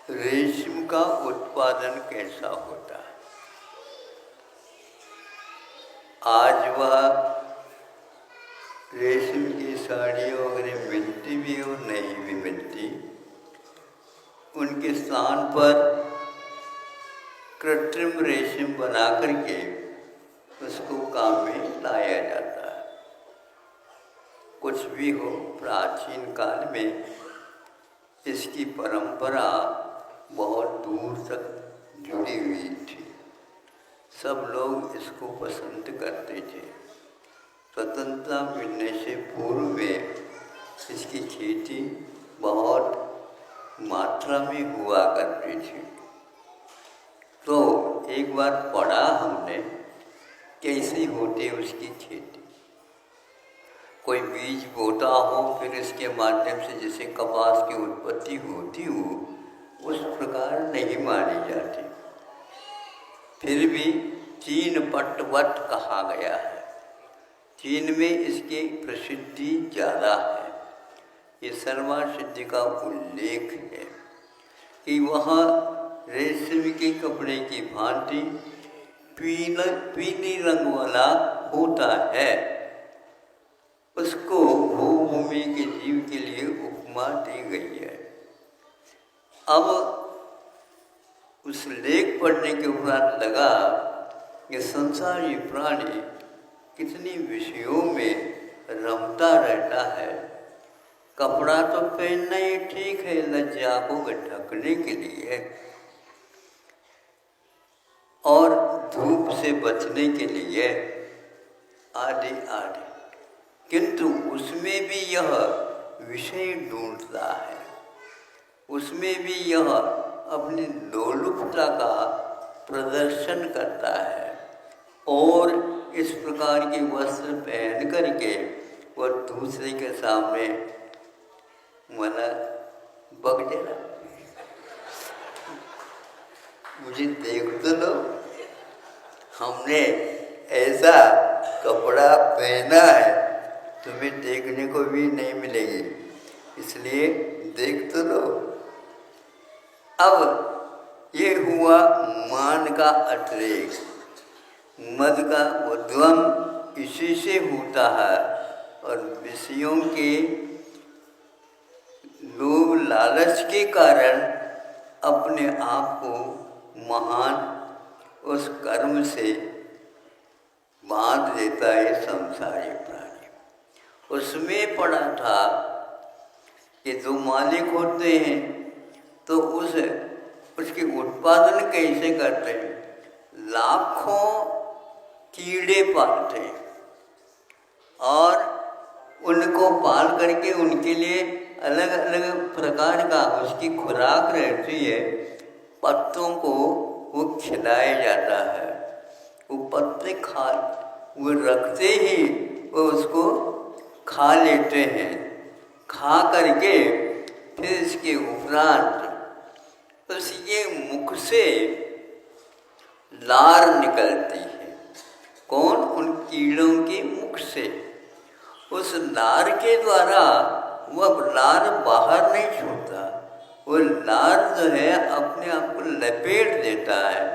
रेशम का उत्पादन कैसा होता है? आज वह रेशम की साड़ियाँ वगैरह मिलती भी और नहीं भी मिलती, उनके स्थान पर कृत्रिम रेशम बना करके उसको काम में लाया जाता है। कुछ भी हो, प्राचीन काल में इसकी परंपरा बहुत दूर तक जुड़ी हुई थी। सब लोग इसको पसंद करते थे। स्वतंत्रता मिलने से पूर्व में इसकी खेती बहुत मात्रा में हुआ करती थी। तो एक बार पढ़ा हमने कैसे होती उसकी खेती। कोई बीज बोता हो, फिर इसके माध्यम से जैसे कपास की उत्पत्ति होती हो, उस प्रकार नहीं मानी जाती। फिर भी चीन पटवट कहा गया है। चीन में इसकी प्रसिद्धि ज़्यादा है। ये सर्वा सिद्धि का उल्लेख है कि वहाँ रेशम के कपड़े की भांति पीली रंग वाला होता है। उसको भूमि के जीव के लिए उपमा दी गई है। अब उस लेख पढ़ने के उपरांत लगा कि संसारी प्राणी कितनी विषयों में रमता रहता है। कपड़ा तो पहनना ही ठीक है, लज्जा को ढकने के लिए और धूप से बचने के लिए आदि आदि, किंतु उसमें भी यह विषय ढूंढता है, उसमें भी यह अपनी लोलुपता का प्रदर्शन करता है और इस प्रकार के वस्त्र पहन करके वह दूसरे के सामने मना बग देना, मुझे देख तो लो, हमने ऐसा कपड़ा पहना है, तुम्हें देखने को भी नहीं मिलेगी, इसलिए देख तो लो। अब ये हुआ मान का अतिरेक, मद का उद्गम इसी से होता है और विषयों के लोभ लालच के कारण अपने आप को महान उस कर्म से बांध देता है संसारी प्राणी। उसमें पढ़ा था कि जो मालिक होते हैं तो उसके उत्पादन कैसे करते हैं, लाखों कीड़े पालते हैं और उनको पाल करके उनके लिए अलग अलग प्रकार का उसकी खुराक रहती है। पत्तों को वो खिलाया जाता है, वो पत्ते वो रखते ही वो उसको खा लेते हैं। खा करके फिर इसके उपरांत उसके मुख से लार निकलती है। कौन? उन कीड़ों के मुख से। उस लार के द्वारा वह लार बाहर नहीं छोड़ता, वो लार जो है अपने आप को लपेट देता है,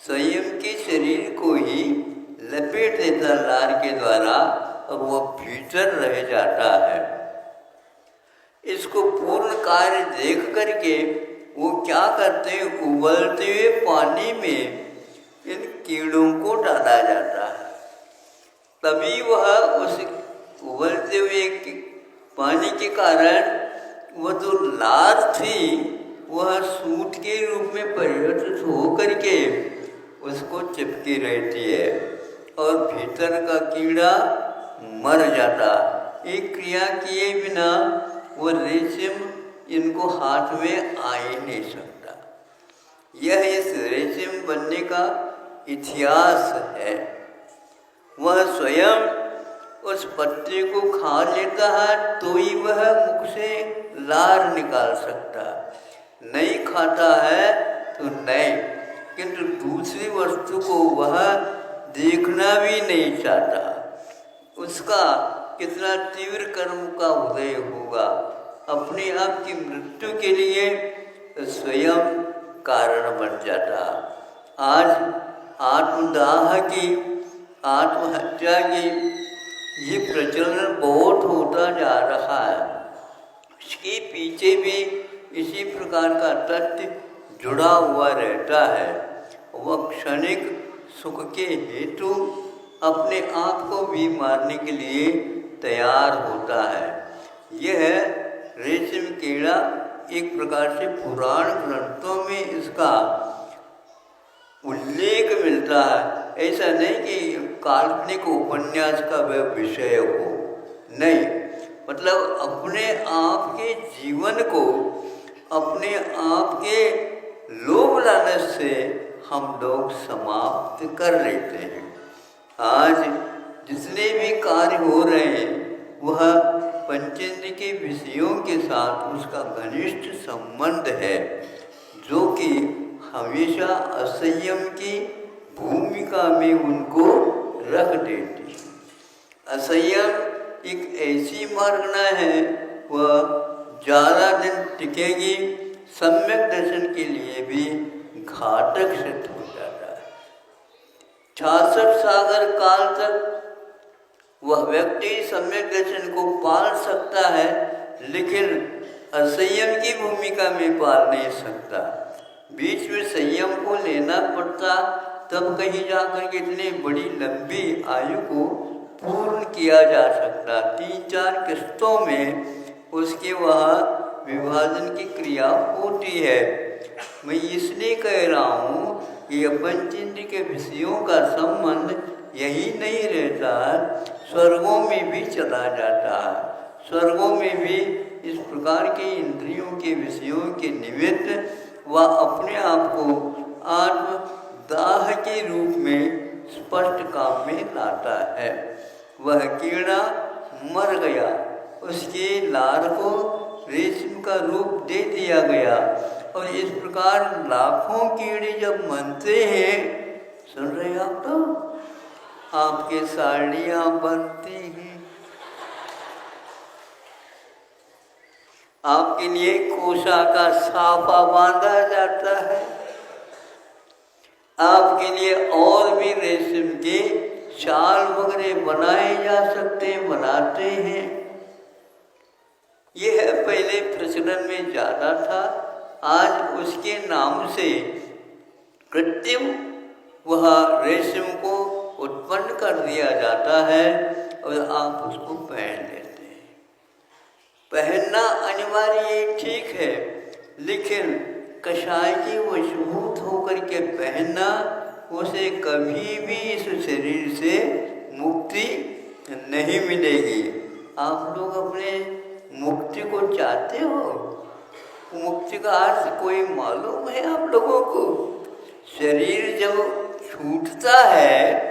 स्वयं के शरीर को ही लपेट देता लार के द्वारा और वह भीतर रह जाता है। इसको पूर्ण कार्य देख करके वो क्या करते हैं, उबलते हुए पानी में इन कीड़ों को डाला जाता है। तभी वह उस उबलते हुए पानी के कारण वह जो लार थी वह सूत के रूप में परिवर्तित हो करके उसको चिपकी रहती है और भीतर का कीड़ा मर जाता। एक क्रिया किए बिना वो रेशम इनको हाथ में आ ही नहीं सकता। यह इस रेशम बनने का इतिहास है। वह स्वयं उस पत्ते को खा लेता है तो ही वह मुख से लार निकाल सकता, नहीं खाता है तो नहीं। किंतु दूसरी वस्तु को वह देखना भी नहीं चाहता, उसका कितना तीव्र कर्म का उदय होगा। अपने आप की मृत्यु के लिए स्वयं कारण बन जाता। आज आत्मदाह की, आत्महत्या की ये प्रचलन बहुत होता जा रहा है। इसके पीछे भी इसी प्रकार का तथ्य जुड़ा हुआ रहता है। वह क्षणिक सुख के हेतु अपने आप को भी मारने के लिए तैयार होता है। यह रेशम कीड़ा एक प्रकार से पुराण ग्रंथों में इसका उल्लेख मिलता है। ऐसा नहीं कि काल्पनिक उपन्यास का वह विषय हो, नहीं, मतलब अपने आप के जीवन को अपने आप के लोभ लालच से हम लोग समाप्त कर लेते हैं। आज जितने भी कार्य हो रहे हैं वह पंचेंद्र के विषयों के साथ उसका घनिष्ठ संबंध है, जो कि हमेशा असंयम की भूमिका में उनको रख देती है। असंयम एक ऐसी मार्गना है, वह ज़्यादा दिन टिकेगी, सम्यक दर्शन के लिए भी घातक सिद्ध हो जाता है। 66 सागर काल तक वह व्यक्ति सम्यक दर्शन को पाल सकता है, लेकिन असंयम की भूमिका में पाल नहीं सकता। बीच में संयम को लेना पड़ता, तब कहीं जाकर के इतनी बड़ी लंबी आयु को पूर्ण किया जा सकता। 3-4 किस्तों में उसके वहाँ विभाजन की क्रिया होती है। मैं इसलिए कह रहा हूँ कि पंचेंद्र के विषयों का संबंध यही नहीं रहता, स्वर्गों में भी चला जाता है। स्वर्गों में भी इस प्रकार के इंद्रियों के विषयों के निमित्त वह अपने आप को आत्मदाह के रूप में स्पष्ट काम में लाता है। वह कीड़ा मर गया, उसके लार को रेशम का रूप दे दिया गया, और इस प्रकार लाखों कीड़े जब मनते हैं, सुन रहे आप तो, आपके साड़ियाँ बनती हैं, आपके लिए कोसा का साफा बांधा जाता है, आपके लिए और भी रेशम के शाल वगैरह बनाए जा सकते हैं, बनाते हैं। यह पहले प्रचलन में ज़्यादा था, आज उसके नाम से कृत्रिम वह रेशम को उत्पन्न कर दिया जाता है और आप उसको पहन लेते हैं। पहनना अनिवार्य ठीक है, लेकिन कषाय की वशभूत होकर के पहनना, उसे कभी भी इस शरीर से मुक्ति नहीं मिलेगी। आप लोग अपने मुक्ति को चाहते हो? मुक्ति का अर्थ कोई मालूम है आप लोगों को? शरीर जब छूटता है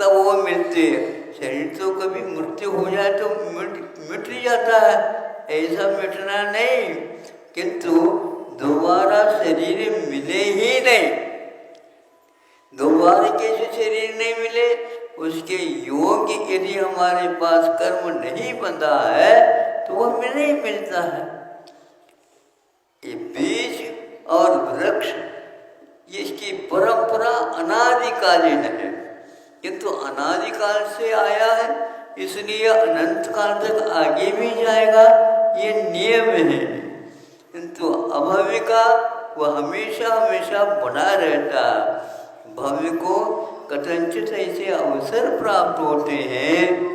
तब वो मिलती है। शरीर तो कभी मृत्यु हो जाए तो मिट जाता है, ऐसा मिटना नहीं, किंतु दोबारा शरीर मिले ही नहीं। दोबारा कैसे शरीर नहीं मिले? उसके योग्य यदि हमारे पास कर्म नहीं बंधा है तो वह मिले ही मिलता है। ये बीज और वृक्ष, इसकी परंपरा अनादिकालीन है, किंतु अनादिकाल से आया है, इसलिए अनंत काल तक आगे भी जाएगा, ये नियम है। किंतु अभव्य का वह हमेशा हमेशा बना रहता है। भव्य को कथनचित ऐसे अवसर प्राप्त होते हैं,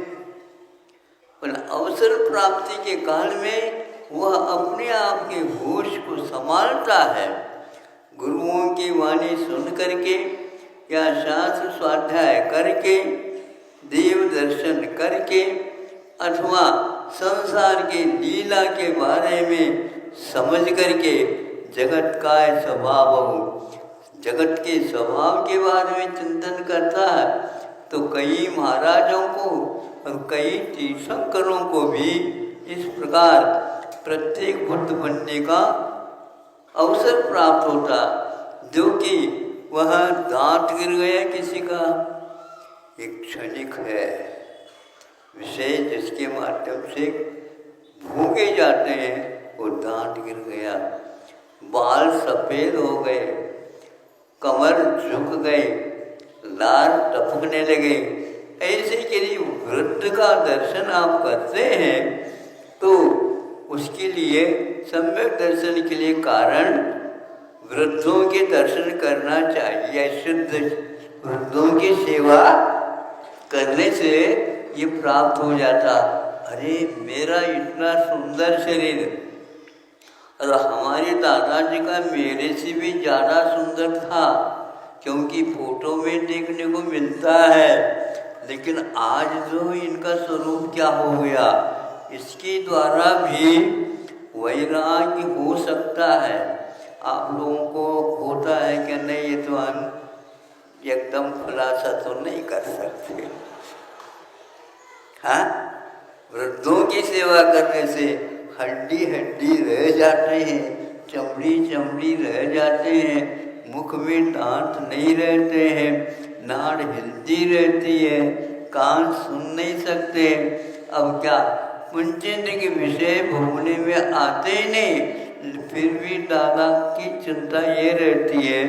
पर अवसर प्राप्ति के काल में वह अपने आप के होश को संभालता है। गुरुओं की वाणी सुन करके या शास्त्र स्वाध्याय करके, देव दर्शन करके, अथवा संसार की लीला के बारे में समझ करके जगत का स्वभाव, जगत के स्वभाव के बारे में चिंतन करता है, तो कई महाराजों को और कई तीर्थंकरों को भी इस प्रकार प्रत्येक बुद्ध बनने का अवसर प्राप्त होता। जो कि वह दांत गिर गया किसी का, एक क्षणिक है विषय जिसके माध्यम से भूखे जाते हैं, वो दांत गिर गया, बाल सफ़ेद हो गए, कमर झुक गई, लार टपकने लगे। ऐसे के लिए वृद्ध का दर्शन आप करते हैं तो उसके लिए सम्यक दर्शन के लिए कारण वृद्धों के दर्शन करना चाहिए। शुद्ध वृद्धों की सेवा करने से ये प्राप्त हो जाता। अरे मेरा इतना सुंदर शरीर, और हमारे दादाजी का मेरे से भी ज़्यादा सुंदर था, क्योंकि फोटो में देखने को मिलता है, लेकिन आज जो इनका स्वरूप क्या हो गया, इसके द्वारा भी वैराग्य हो सकता है। आप लोगों को होता है कि नहीं, ये तो हम एकदम खुलासा तो नहीं कर सकते। हाँ, वृद्धों की सेवा करने से हड्डी हड्डी रह जाते हैं, चमड़ी चमड़ी रह जाते हैं, मुख में दांत नहीं रहते हैं, नाड़ हिलती रहती है, कान सुन नहीं सकते। अब क्या पुंजिंद के विषय भूलने में आते ही नहीं, फिर भी दादा की चिंता ये रहती है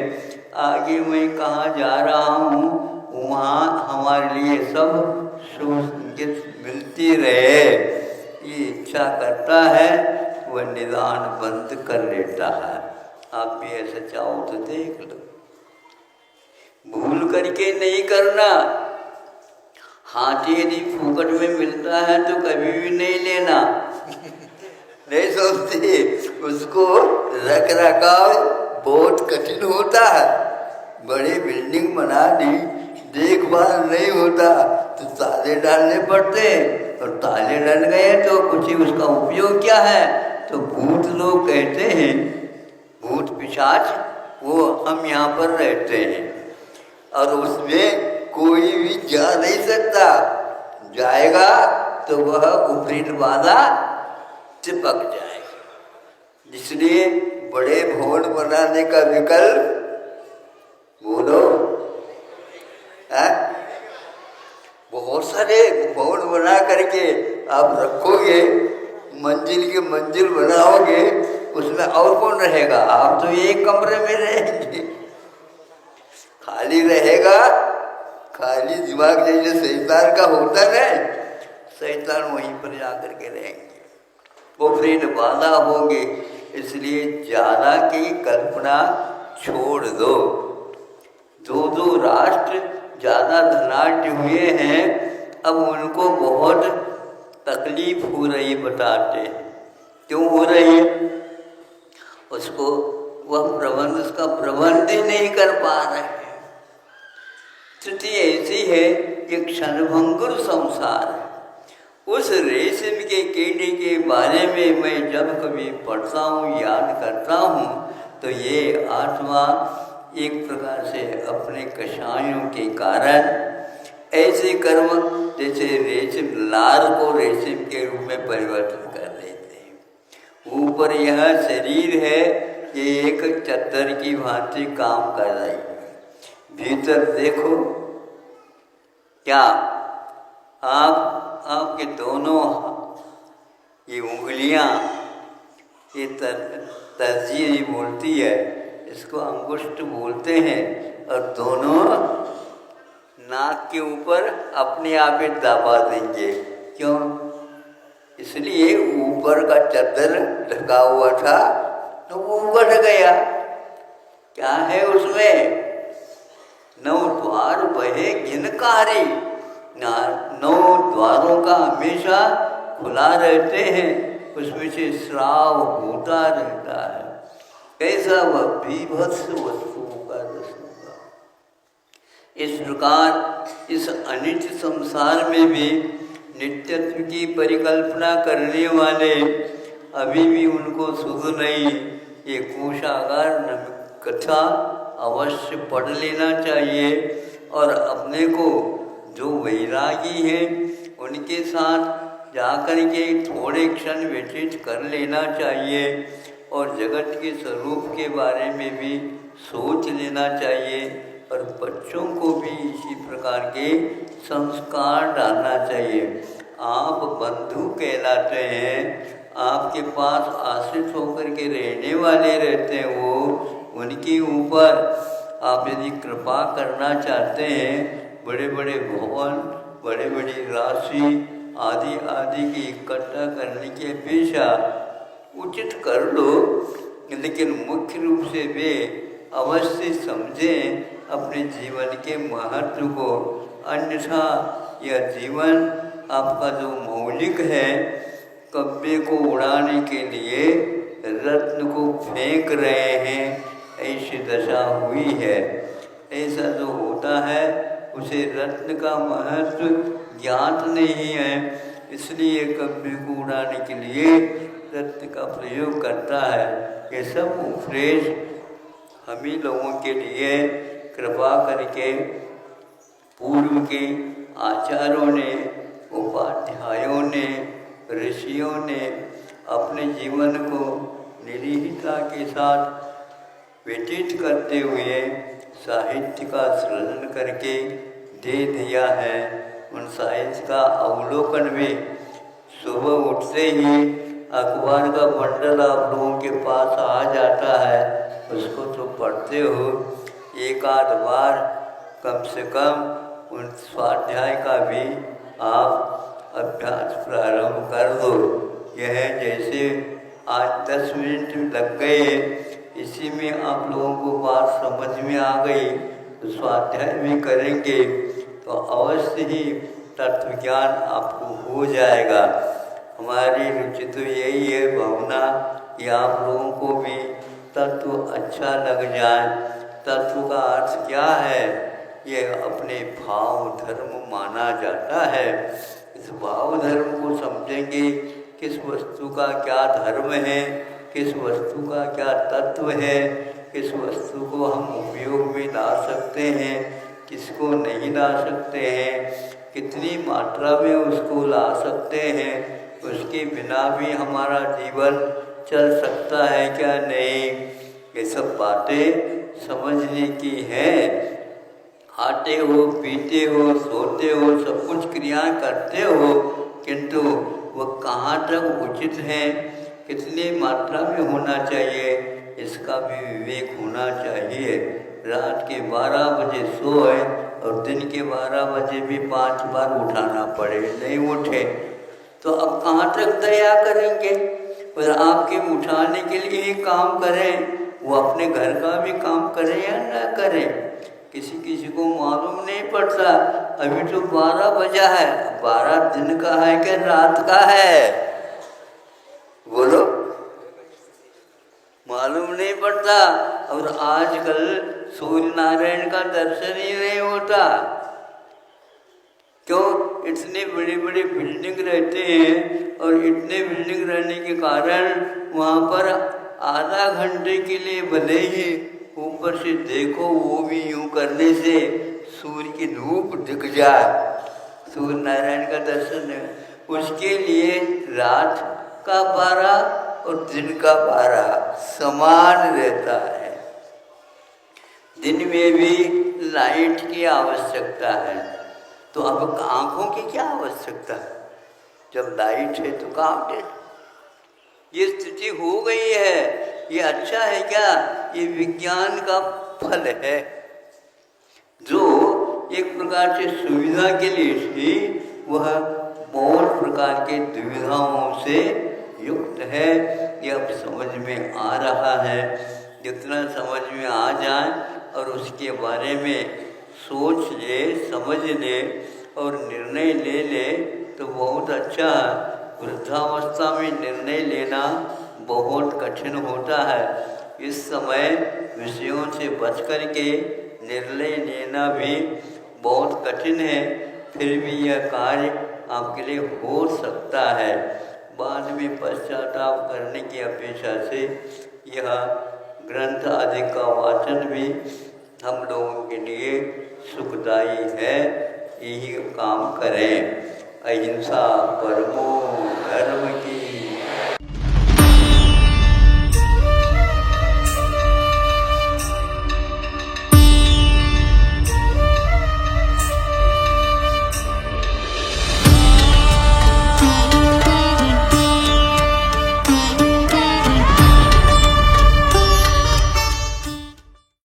आगे मैं कहाँ जा रहा हूँ, वहाँ हमारे लिए सब सुसंगत मिलती रहे। ये इच्छा करता है, वह निदान बंद कर लेता है। आप भी ऐसा चाहो तो देख लो, भूल करके नहीं करना। हाथी यदि फूकट में मिलता है तो कभी भी नहीं लेना। नहीं सोचते, उसको रख रखाव बहुत कठिन होता है। बड़ी बिल्डिंग बना दी, देखभाल नहीं होता तो ताले डालने पड़ते हैं, और ताले डल गए तो कुछ ही उसका उपयोग क्या है। तो भूत लोग कहते हैं, भूत पिशाच, वो हम यहाँ पर रहते हैं और उसमें कोई भी जा नहीं सकता। जाएगा तो वह ऊपरी वाला चिपक जाएगा। इसलिए बड़े भवन बनाने का विकल्प बोलो है। बहुत सारे भवन बना करके आप रखोगे, मंजिल की मंजिल बनाओगे, उसमें और कौन रहेगा? आप तो एक कमरे में रहेंगे, खाली रहेगा। खाली दिमाग जैसे शैतान का होता है, शैतान वहीं पर जाकर के रहेंगे, वो फिर बाधा होंगे। इसलिए ज़्यादा की कल्पना छोड़ दो। दो राष्ट्र ज़्यादा धनाढ्य हुए हैं, अब उनको बहुत तकलीफ हो रही बताते हैं। क्यों हो रही है? उसको वह प्रबंध, उसका प्रबंध ही नहीं कर पा रहे हैं। स्थिति ऐसी है कि क्षणभंगुर संसार है। उस रेशम के कीड़े के बारे में मैं जब कभी पढ़ता हूँ, याद करता हूँ, तो ये आत्मा एक प्रकार से अपने कषायों के कारण ऐसे कर्म, जैसे रेशम, लार को रेशम के रूप में परिवर्तित कर लेते हैं। ऊपर यह शरीर है, ये एक चद्दर की भांति काम कर रही है। भीतर देखो क्या आपके दोनों ये उंगलियां, ये तर्जीह बोलती है, इसको अंगुष्ठ बोलते हैं, और दोनों नाक के ऊपर अपने आप ही दबा देंगे। क्यों? इसलिए ऊपर का चद्दर ढका हुआ था तो वो बढ़ गया। क्या है उसमें? 9 द्वार बहे गिनकारी। 9 द्वारों का हमेशा खुला रहते हैं, उसमें से श्राव होता रहता है। कैसा वह बीभत्स वस्तुओं का रस होगा। इस प्रकार इस अनित्य संसार में भी नित्यत्व की परिकल्पना करने वाले अभी भी उनको सुध नहीं। ये कोशागार कथा अवश्य पढ़ लेना चाहिए, और अपने को जो वैरागी हैं उनके साथ जाकर के थोड़े क्षण व्यतीत कर लेना चाहिए, और जगत के स्वरूप के बारे में भी सोच लेना चाहिए, और बच्चों को भी इसी प्रकार के संस्कार डालना चाहिए। आप बंधु कहलाते हैं, आपके पास आश्रित होकर के रहने वाले रहते हैं, वो उनके ऊपर आप यदि कृपा करना चाहते हैं, बड़े बड़े भवन, बड़े बड़ी राशि आदि आदि की इकट्ठा करने की अपेक्षा उचित कर लो, लेकिन मुख्य रूप से वे अवश्य समझें अपने जीवन के महत्व को। अन्यथा यह जीवन आपका जो मौलिक है, कब्जे को उड़ाने के लिए रत्न को फेंक रहे हैं, ऐसी दशा हुई है। ऐसा जो होता है उसे रत्न का महत्व ज्ञात नहीं है, इसलिए कब्जे को उड़ाने के लिए रत्न का प्रयोग करता है। ये सब उपदेश हम ही लोगों के लिए कृपा करके पूर्व के आचार्यों ने, उपाध्यायों ने, ऋषियों ने अपने जीवन को निरीहता के साथ व्यतीत करते हुए साहित्य का सृजन करके दे दिया है। उन साहित्य का अवलोकन में सुबह उठते ही अखबार का बंडल आप लोगों के पास आ जाता है, उसको तो पढ़ते हो, एक आध बार कम से कम उन स्वाध्याय का भी आप अभ्यास प्रारंभ कर दो। यह जैसे आज 10 मिनट लग गए, इसी में आप लोगों को बात समझ में आ गई, तो स्वाध्याय भी करेंगे तो अवश्य ही तत्व ज्ञान आपको हो जाएगा। हमारी रुचि तो यही है, भावना कि आप लोगों को भी तत्व अच्छा लग जाए। तत्व का अर्थ क्या है? ये अपने भाव धर्म माना जाता है। इस भाव धर्म को समझेंगे, किस वस्तु का क्या धर्म है, किस वस्तु का क्या तत्व है, किस वस्तु को हम उपयोग में ला सकते हैं, किसको नहीं ला सकते हैं, कितनी मात्रा में उसको ला सकते हैं, उसके बिना भी हमारा जीवन चल सकता है क्या नहीं, ये सब बातें समझने की हैं। खाते हो, पीते हो, सोते हो, सब कुछ क्रियाएं करते हो, किंतु वह कहाँ तक उचित है, कितनी मात्रा में होना चाहिए, इसका भी विवेक होना चाहिए। रात के 12 बजे सोए और दिन के 12 बजे भी 5 बार उठाना पड़े, नहीं उठे तो अब कहाँ तक दया करेंगे। और आपके उठाने के लिए ही काम करें, वो अपने घर का भी काम करें या ना करें, किसी किसी को मालूम नहीं पड़ता। अभी तो 12 बजा है, 12 दिन का है कि रात का है, बोलो, मालूम नहीं पड़ता। और आजकल सूर्य नारायण का दर्शन ही नहीं होता। क्यों? इतने बड़े बड़े बिल्डिंग रहते हैं, और इतने बिल्डिंग रहने के कारण वहाँ पर आधा घंटे के लिए भले ही ऊपर से देखो, वो भी यूं करने से सूर्य की धूप दिख जाए, सूर्य नारायण का दर्शन है, उसके लिए रात का 12 और दिन का 12 समान रहता है। दिन में भी लाइट की आवश्यकता है, तो अब आँखों की क्या आवश्यकता है? जब लाइट है तो काम दे। ये स्थिति हो गई है। ये अच्छा है क्या? ये विज्ञान का फल है, जो एक प्रकार से सुविधा के लिए थी, वह बहुत प्रकार के दुविधाओं से युक्त है। ये अब समझ में आ रहा है। जितना समझ में आ जाए और उसके बारे में सोच ले, समझ ले और निर्णय ले ले तो बहुत अच्छा है। वृद्धावस्था में निर्णय लेना बहुत कठिन होता है। इस समय विषयों से बच कर के निर्णय लेना भी बहुत कठिन है, फिर भी यह कार्य आपके लिए हो सकता है। बाद में पश्चाताप करने की अपेक्षा से यह ग्रंथ आदि का वाचन भी हम लोगों के लिए सुखदायी है। यही काम करें। अहिंसा परमो धर्म की